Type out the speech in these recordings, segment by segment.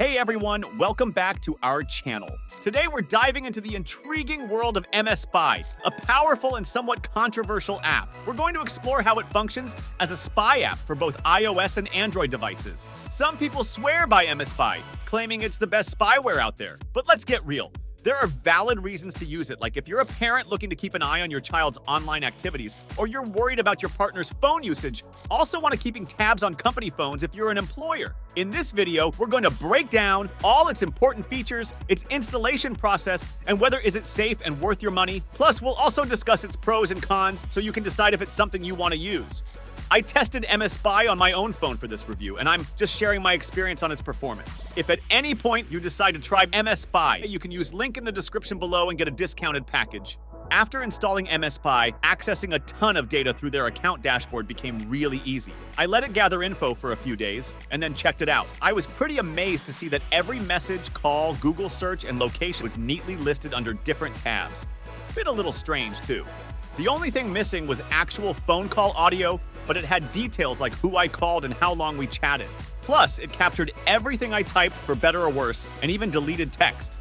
Hey everyone, welcome back to our channel. Today we're diving into the intriguing world of Mspy, a powerful and somewhat controversial app. We're going to explore how it functions as a spy app for both iOS and Android devices. Some people swear by Mspy, claiming it's the best spyware out there. But let's get real. There are valid reasons to use it, like if you're a parent looking to keep an eye on your child's online activities, or you're worried about your partner's phone usage, also want to keeping tabs on company phones if you're an employer. In this video, we're going to break down all its important features, its installation process, and whether is it safe and worth your money. Plus, we'll also discuss its pros and cons so you can decide if it's something you want to use. I tested Mspy on my own phone for this review, and I'm just sharing my experience on its performance. If at any point you decide to try Mspy, you can use link in the description below and get a discounted package. After installing Mspy, accessing a ton of data through their account dashboard became really easy. I let it gather info for a few days, and then checked it out. I was pretty amazed to see that every message, call, Google search, and location was neatly listed under different tabs. Bit a little strange, too. The only thing missing was actual phone call audio, but it had details like who I called and how long we chatted. Plus, it captured everything I typed for better or worse, and even deleted text.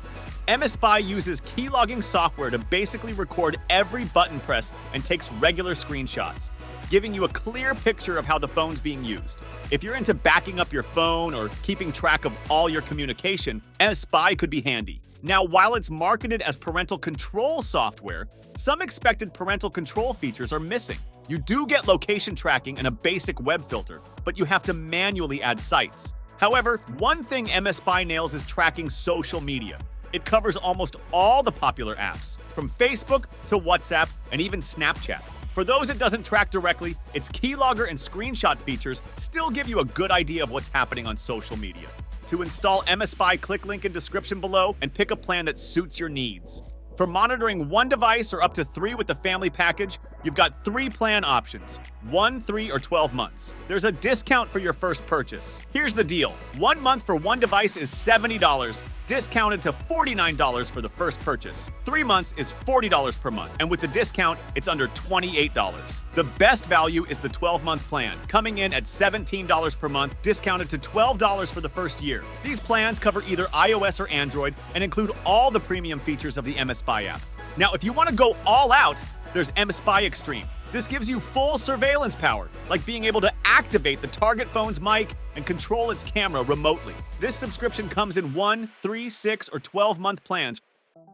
Mspy uses keylogging software to basically record every button press and takes regular screenshots, giving you a clear picture of how the phone's being used. If you're into backing up your phone or keeping track of all your communication, Mspy could be handy. Now, while it's marketed as parental control software, some expected parental control features are missing. You do get location tracking and a basic web filter, but you have to manually add sites. However, one thing Mspy nails is tracking social media. It covers almost all the popular apps, from Facebook to WhatsApp and even Snapchat. For those it doesn't track directly, its keylogger and screenshot features still give you a good idea of what's happening on social media. To install Mspy, click link in description below and pick a plan that suits your needs. For monitoring one device or up to 3 with the family package, you've got 3 plan options: 1, 3, or 12 months. There's a discount for your first purchase. Here's the deal. 1 month for one device is $70, discounted to $49 for the first purchase. 3 months is $40 per month, and with the discount, it's under $28. The best value is the 12-month plan, coming in at $17 per month, discounted to $12 for the first year. These plans cover either iOS or Android and include all the premium features of the Mspy app. Now, if you want to go all out, there's Mspy Extreme. This gives you full surveillance power, like being able to activate the target phone's mic and control its camera remotely. This subscription comes in 1, 3, 6, or 12-month plans.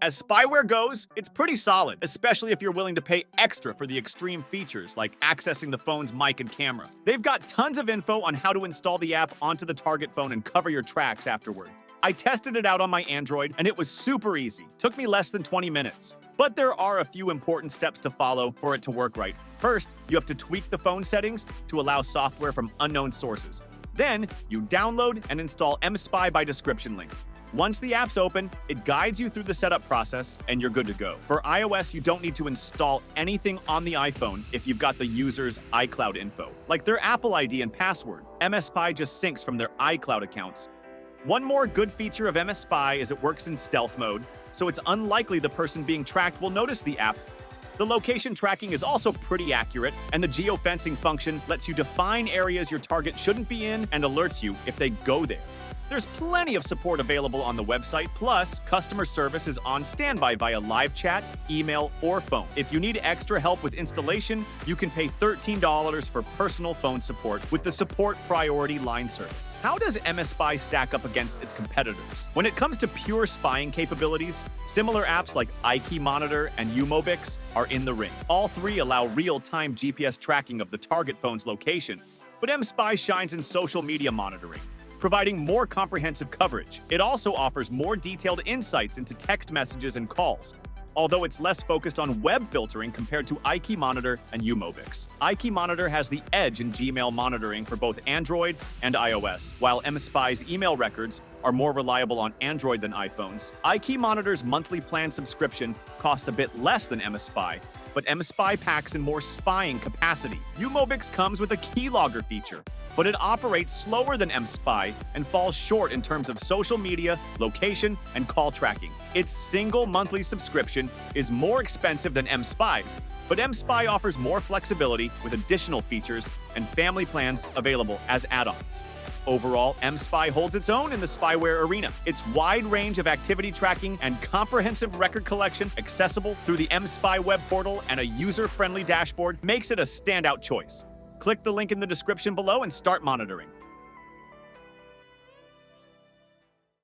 As spyware goes, it's pretty solid, especially if you're willing to pay extra for the extreme features like accessing the phone's mic and camera. They've got tons of info on how to install the app onto the target phone and cover your tracks afterward. I tested it out on my Android, and it was super easy. Took me less than 20 minutes. But there are a few important steps to follow for it to work right. First, you have to tweak the phone settings to allow software from unknown sources. Then, you download and install Mspy by description link. Once the app's open, it guides you through the setup process, and you're good to go. For iOS, you don't need to install anything on the iPhone if you've got the user's iCloud info, like their Apple ID and password. Mspy just syncs from their iCloud accounts. One more good feature of Mspy is it works in stealth mode, so it's unlikely the person being tracked will notice the app. The location tracking is also pretty accurate, and the geofencing function lets you define areas your target shouldn't be in and alerts you if they go there. There's plenty of support available on the website, plus customer service is on standby via live chat, email, or phone. If you need extra help with installation, you can pay $13 for personal phone support with the Support Priority line service. How does Mspy stack up against its competitors? When it comes to pure spying capabilities, similar apps like iKey Monitor and Umobix are in the ring. All 3 allow real-time GPS tracking of the target phone's location, but Mspy shines in social media monitoring, providing more comprehensive coverage. It also offers more detailed insights into text messages and calls, although it's less focused on web filtering compared to iKey Monitor and Umobix. iKey Monitor has the edge in Gmail monitoring for both Android and iOS, while Mspy's email records are more reliable on Android than iPhones. iKey Monitor's monthly plan subscription costs a bit less than Mspy, but Mspy packs in more spying capacity. Umobix comes with a keylogger feature, but it operates slower than Mspy and falls short in terms of social media, location, and call tracking. Its single monthly subscription is more expensive than Mspy's, but Mspy offers more flexibility with additional features and family plans available as add-ons. Overall, Mspy holds its own in the spyware arena. Its wide range of activity tracking and comprehensive record collection, accessible through the Mspy web portal and a user-friendly dashboard, makes it a standout choice. Click the link in the description below and start monitoring.